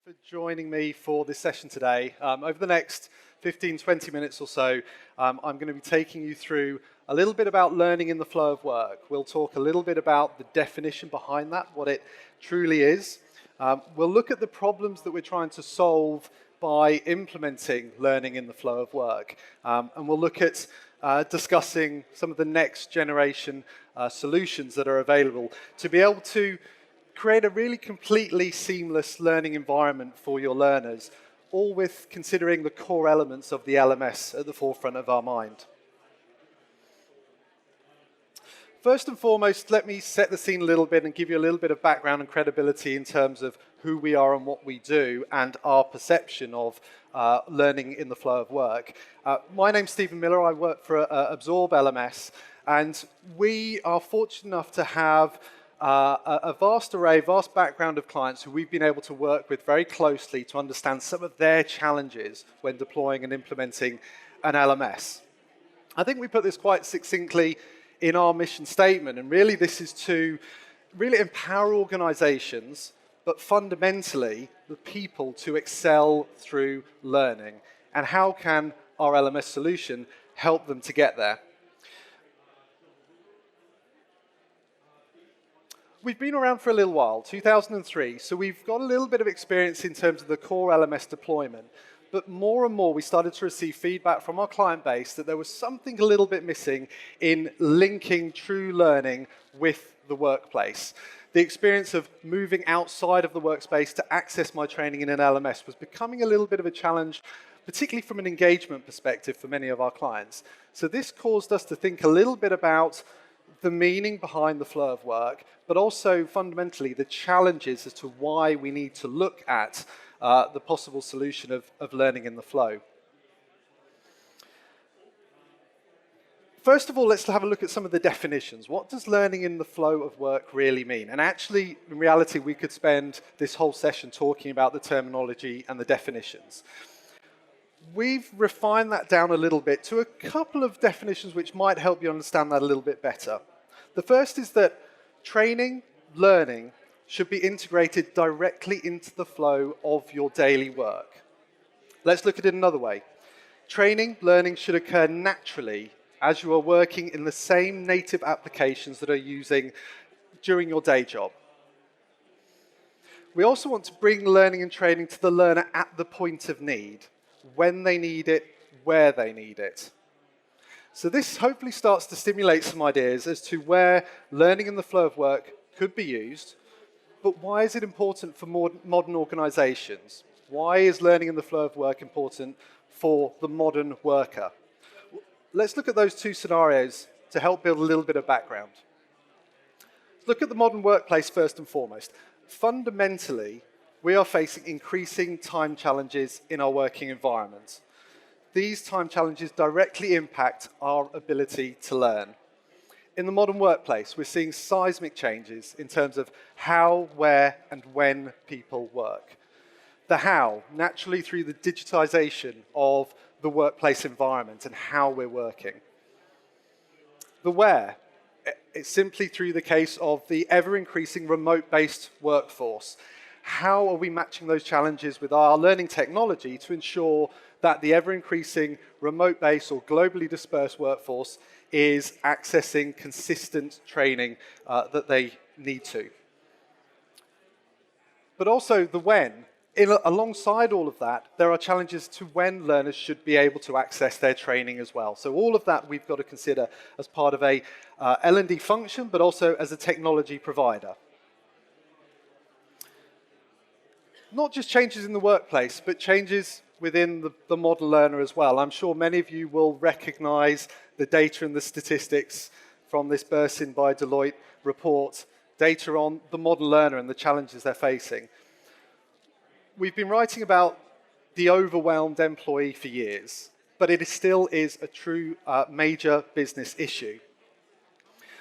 For joining me for this session today. Over the next 15-20 minutes or so, I'm going to be taking you through a little bit about learning in the flow of work. We'll talk a little bit about the definition behind that, what it truly is. We'll look at the problems that we're trying to solve by implementing learning in the flow of work. And we'll look at discussing some of the next generation solutions that are available to be able to create a really completely seamless learning environment for your learners, all with considering the core elements of the LMS at the forefront of our mind. First and foremost, let me set the scene a little bit and give you a little bit of background and credibility in terms of who we are and what we do and our perception of learning in the flow of work. My name's Stephen Miller. I work for Absorb LMS, and we are fortunate enough to have a vast background of clients who we've been able to work with very closely to understand some of their challenges when deploying and implementing an LMS. I think we put this quite succinctly in our mission statement, and really this is to really empower organizations, but fundamentally the people to excel through learning. And how can our LMS solution help them to get there? We've been around for a little while, 2003, so we've got a little bit of experience in terms of the core LMS deployment. But more and more, we started to receive feedback from our client base that there was something a little bit missing in linking true learning with the workplace. The experience of moving outside of the workspace to access my training in an LMS was becoming a little bit of a challenge, particularly from an engagement perspective for many of our clients. So this caused us to think a little bit about the meaning behind the flow of work, but also fundamentally the challenges as to why we need to look at the possible solution of learning in the flow. First of all, let's have a look at some of the definitions. What does learning in the flow of work really mean? And actually, in reality, we could spend this whole session talking about the terminology and the definitions. We've refined that down a little bit to a couple of definitions which might help you understand that a little bit better. The first is that training, learning, should be integrated directly into the flow of your daily work. Let's look at it another way. Training, learning should occur naturally as you are working in the same native applications that are using during your day job. We also want to bring learning and training to the learner at the point of need, when they need it, where they need it. So this hopefully starts to stimulate some ideas as to where learning in the flow of work could be used, but why is it important for modern organizations? Why is learning in the flow of work important for the modern worker? Let's look at those two scenarios to help build a little bit of background. Look at the modern workplace first and foremost. Fundamentally, we are facing increasing time challenges in our working environment. These time challenges directly impact our ability to learn. In the modern workplace, we're seeing seismic changes in terms of how, where, and when people work. The how, naturally through the digitization of the workplace environment and how we're working. The where, it's simply through the case of the ever-increasing remote-based workforce. How are we matching those challenges with our learning technology to ensure that the ever-increasing remote-based or globally dispersed workforce is accessing consistent training that they need to? But also the when. Alongside all of that, there are challenges to when learners should be able to access their training as well. So all of that we've got to consider as part of a L&D function, but also as a technology provider. Not just changes in the workplace, but changes within the modern learner as well. I'm sure many of you will recognize the data and the statistics from this Bursin by Deloitte report, data on the modern learner and the challenges they're facing. We've been writing about the overwhelmed employee for years, but it still is a true major business issue.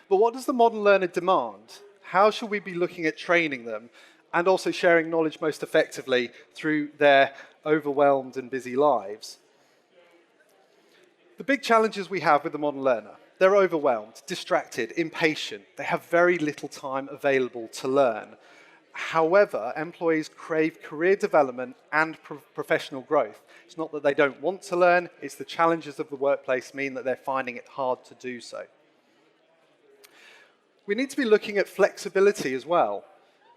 But what does the modern learner demand? How should we be looking at training them and also sharing knowledge most effectively through their overwhelmed and busy lives? The big challenges we have with the modern learner: they're overwhelmed, distracted, impatient. They have very little time available to learn. However, employees crave career development and professional growth. It's not that they don't want to learn, it's the challenges of the workplace mean that they're finding it hard to do so. We need to be looking at flexibility as well.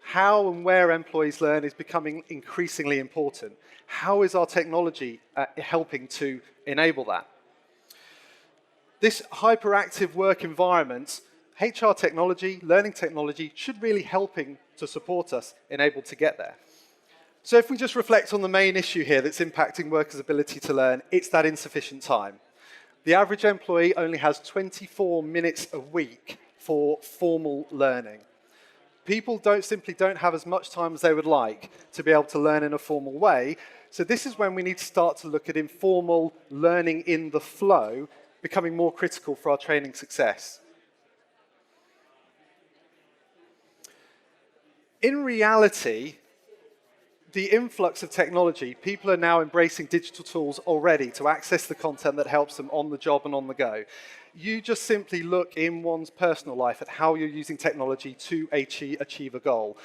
How and where employees learn is becoming increasingly important. How is our technology helping to enable that? This hyperactive work environment, HR technology, learning technology, should really helping to support us in able to get there. So if we just reflect on the main issue here that's impacting workers' ability to learn, it's that insufficient time. The average employee only has 24 minutes a week for formal learning. People simply don't have as much time as they would like to be able to learn in a formal way. So this is when we need to start to look at informal learning in the flow becoming more critical for our training success. In reality, the influx of technology, people are now embracing digital tools already to access the content that helps them on the job and on the go. You just simply look in one's personal life at how you're using technology to achieve a goal.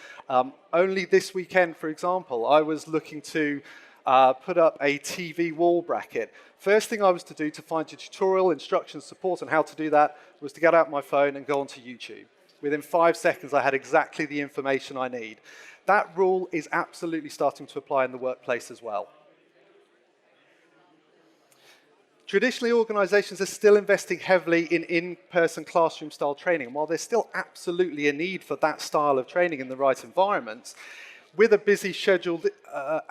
Only this weekend, for example, I was looking to put up a TV wall bracket. First thing I was to do to find a tutorial, instructions, support on how to do that was to get out my phone and go onto YouTube. Within 5 seconds, I had exactly the information I need. That rule is absolutely starting to apply in the workplace as well. Traditionally, organizations are still investing heavily in in-person classroom-style training. And while there's still absolutely a need for that style of training in the right environments, with a busy scheduled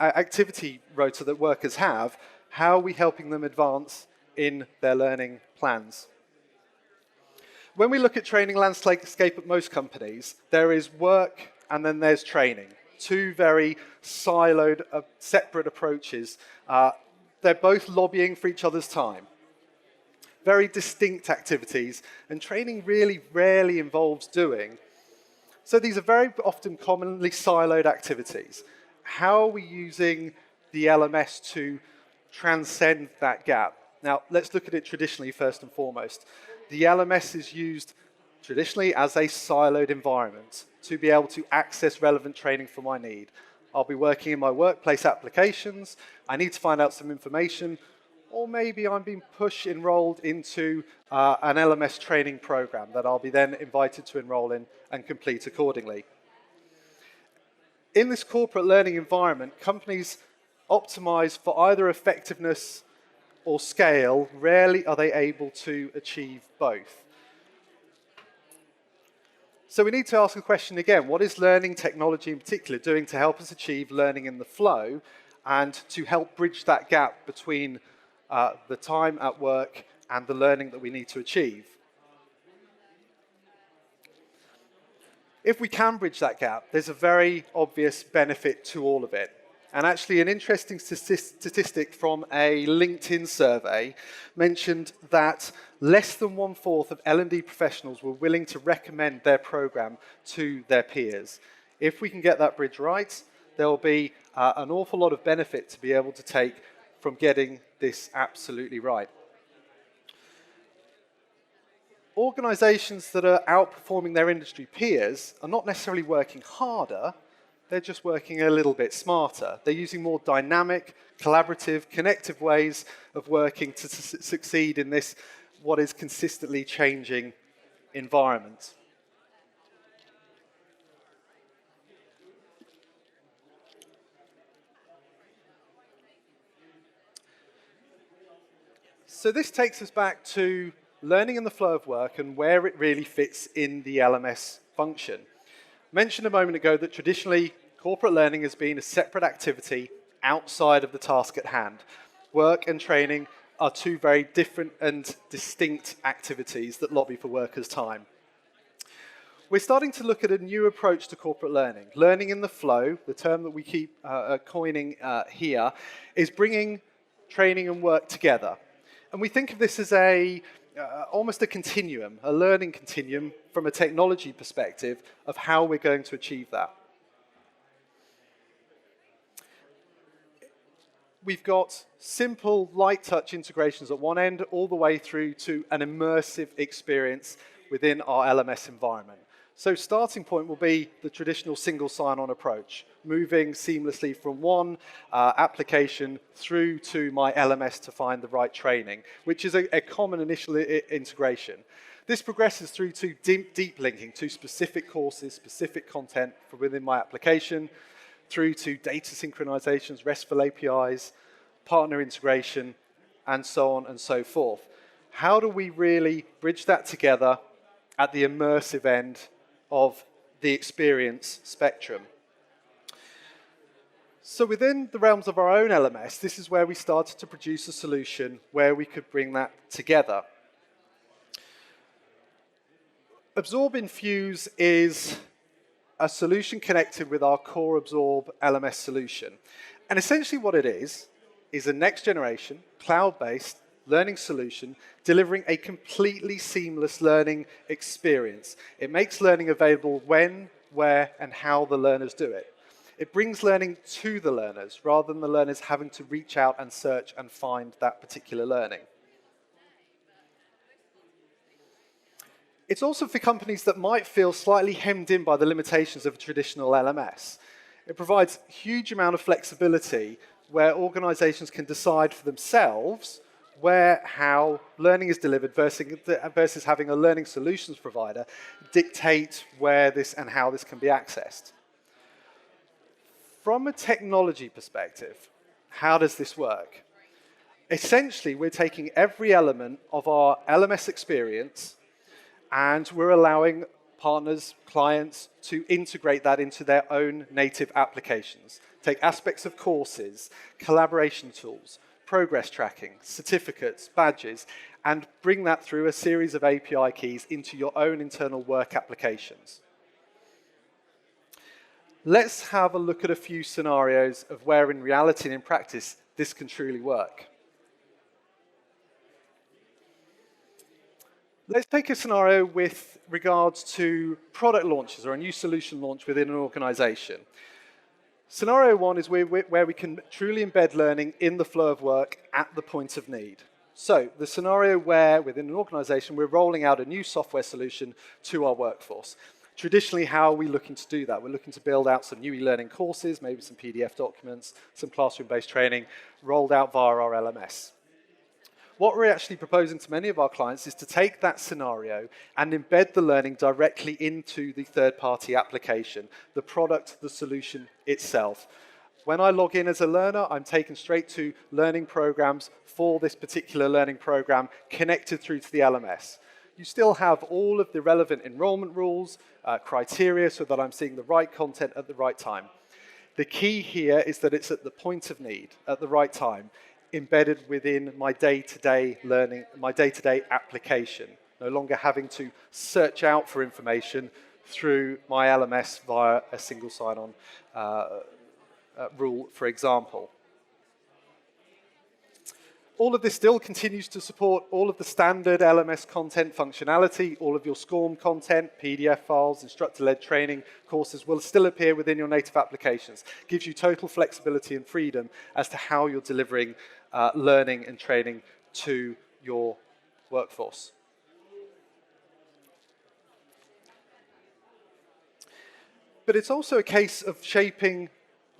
activity rota that workers have, how are we helping them advance in their learning plans? When we look at training landscape at most companies, there is work and then there's training. Two very siloed, separate approaches. They're both lobbying for each other's time. Very distinct activities, and training really rarely involves doing. So these are very often commonly siloed activities. How are we using the LMS to transcend that gap? Now, let's look at it traditionally first and foremost. The LMS is used traditionally as a siloed environment to be able to access relevant training for my need. I'll be working in my workplace applications, I need to find out some information, or maybe I'm being enrolled into an LMS training program that I'll be then invited to enroll in and complete accordingly. In this corporate learning environment, companies optimize for either effectiveness or scale. Rarely are they able to achieve both. So we need to ask the question again, what is learning technology in particular doing to help us achieve learning in the flow and to help bridge that gap between the time at work and the learning that we need to achieve? If we can bridge that gap, there's a very obvious benefit to all of it. And actually, an interesting statistic from a LinkedIn survey mentioned that less than 1/4 of L&D professionals were willing to recommend their program to their peers. If we can get that bridge right, there will be an awful lot of benefit to be able to take from getting this absolutely right. Organizations that are outperforming their industry peers are not necessarily working harder, they're just working a little bit smarter. They're using more dynamic, collaborative, connective ways of working to succeed in this, what is consistently changing environment. So this takes us back to learning in the flow of work and where it really fits in the LMS function. I mentioned a moment ago that traditionally corporate learning has been a separate activity outside of the task at hand. Work and training are two very different and distinct activities that lobby for workers' time. We're starting to look at a new approach to corporate learning. Learning in the flow, the term that we keep coining here, is bringing training and work together. And we think of this as almost a continuum, a learning continuum from a technology perspective of how we're going to achieve that. We've got simple, light touch integrations at one end, all the way through to an immersive experience within our LMS environment. So starting point will be the traditional single sign-on approach, moving seamlessly from one application through to my LMS to find the right training, which is a common initial integration. This progresses through to deep linking to specific courses, specific content from within my application, through to data synchronizations, RESTful APIs, partner integration, and so on and so forth. How do we really bridge that together at the immersive end of the experience spectrum? So within the realms of our own LMS, this is where we started to produce a solution where we could bring that together. Absorb Infuse is a solution connected with our core Absorb LMS solution. And essentially what it is a next generation, cloud-based learning solution delivering a completely seamless learning experience. It makes learning available when, where, and how the learners do it. It brings learning to the learners rather than the learners having to reach out and search and find that particular learning. It's also for companies that might feel slightly hemmed in by the limitations of a traditional LMS. It provides a huge amount of flexibility where organizations can decide for themselves where, how learning is delivered versus having a learning solutions provider dictate where this and how this can be accessed. From a technology perspective, how does this work? Essentially, we're taking every element of our LMS experience and we're allowing partners, clients, to integrate that into their own native applications. Take aspects of courses, collaboration tools, progress tracking, certificates, badges, and bring that through a series of API keys into your own internal work applications. Let's have a look at a few scenarios of where in reality and in practice this can truly work. Let's take a scenario with regards to product launches or a new solution launch within an organization. Scenario one is where we can truly embed learning in the flow of work at the point of need. So the scenario where within an organization we're rolling out a new software solution to our workforce. Traditionally, how are we looking to do that? We're looking to build out some new e-learning courses, maybe some PDF documents, some classroom-based training, rolled out via our LMS. What we're actually proposing to many of our clients is to take that scenario and embed the learning directly into the third-party application, the product, the solution itself. When I log in as a learner, I'm taken straight to learning programs for this particular learning program connected through to the LMS. You still have all of the relevant enrollment rules, criteria, so that I'm seeing the right content at the right time. The key here is that it's at the point of need, at the right time, embedded within my day-to-day learning, my day-to-day application, no longer having to search out for information through my LMS via a single sign-on rule, for example. All of this still continues to support all of the standard LMS content functionality. All of your SCORM content, PDF files, instructor-led training courses will still appear within your native applications. Gives you total flexibility and freedom as to how you're delivering learning and training to your workforce. But it's also a case of shaping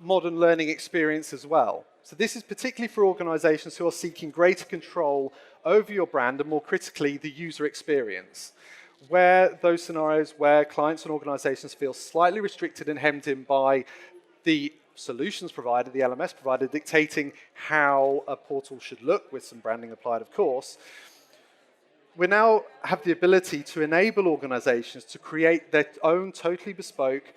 modern learning experience as well. So this is particularly for organizations who are seeking greater control over your brand and more critically, the user experience. Where those scenarios where clients and organizations feel slightly restricted and hemmed in by the solutions provider, the LMS provider, dictating how a portal should look with some branding applied, of course. We now have the ability to enable organizations to create their own totally bespoke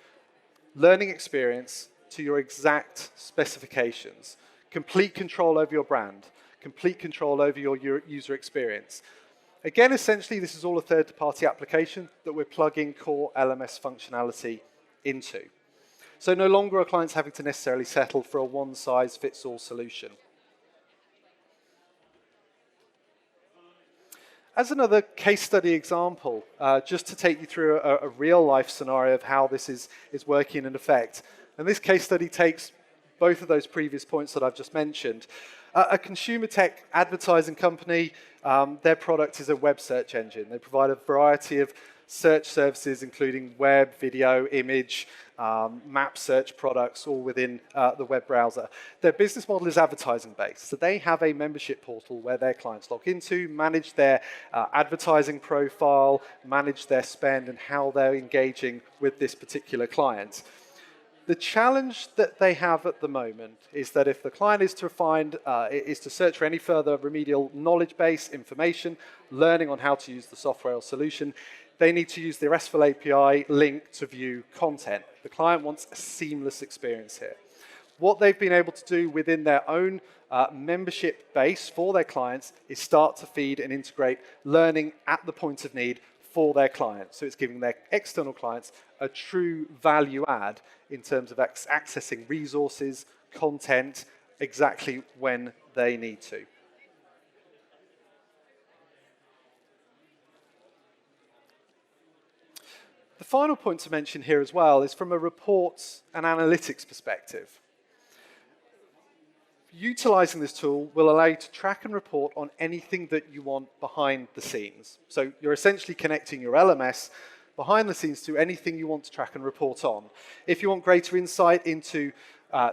learning experience to your exact specifications. Complete control over your brand, complete control over your user experience. Again, essentially, this is all a third-party application that we're plugging core LMS functionality into. So no longer are clients having to necessarily settle for a one-size-fits-all solution. As another case study example, just to take you through a real-life scenario of how this is working in effect, and this case study takes both of those previous points that I've just mentioned. A consumer tech advertising company, their product is a web search engine. They provide a variety of search services, including web, video, image, map search products, all within the web browser. Their business model is advertising based. So they have a membership portal where their clients log into, manage their advertising profile, manage their spend and how they're engaging with this particular client. The challenge that they have at the moment is that if the client is to search for any further remedial knowledge base, information, learning on how to use the software or solution, they need to use the RESTful API link to view content. The client wants a seamless experience here. What they've been able to do within their own membership base for their clients is start to feed and integrate learning at the point of need for their clients. So it's giving their external clients a true value add in terms of accessing resources, content, exactly when they need to. The final point to mention here as well is from a reports and analytics perspective. Utilizing this tool will allow you to track and report on anything that you want behind the scenes. So you're essentially connecting your LMS behind the scenes to anything you want to track and report on. If you want greater insight into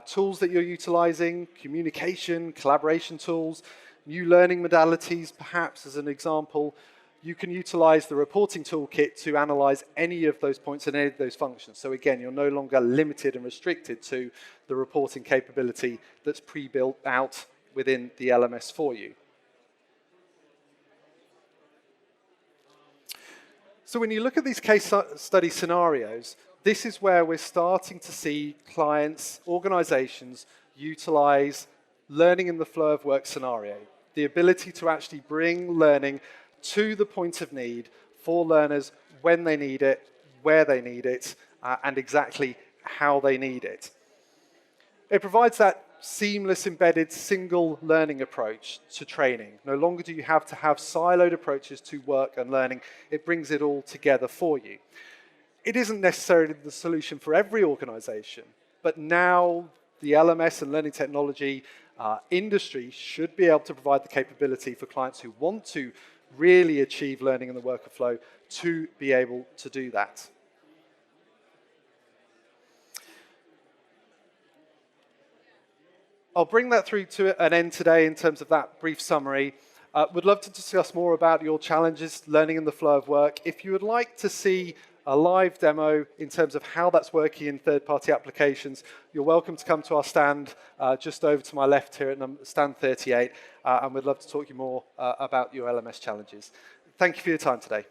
tools that you're utilizing, communication, collaboration tools, new learning modalities, perhaps as an example, you can utilize the reporting toolkit to analyze any of those points and any of those functions. So again, you're no longer limited and restricted to the reporting capability that's pre-built out within the LMS for you. So when you look at these case study scenarios, this is where we're starting to see clients, organizations utilize learning in the flow of work scenario, the ability to actually bring learning to the point of need for learners when they need it, where they need it, and exactly how they need it. It provides that seamless, embedded, single learning approach to training. No longer do you have to have siloed approaches to work and learning. It brings it all together for you. It isn't necessarily the solution for every organization, but now the LMS and learning technology industry should be able to provide the capability for clients who want to really achieve learning in the workflow to be able to do that. I'll bring that through to an end today in terms of that brief summary. Would love to discuss more about your challenges learning in the flow of work. If you would like to see a live demo in terms of how that's working in third-party applications, you're welcome to come to our stand just over to my left here at stand 38, and we'd love to talk to you more about your LMS challenges. Thank you for your time today.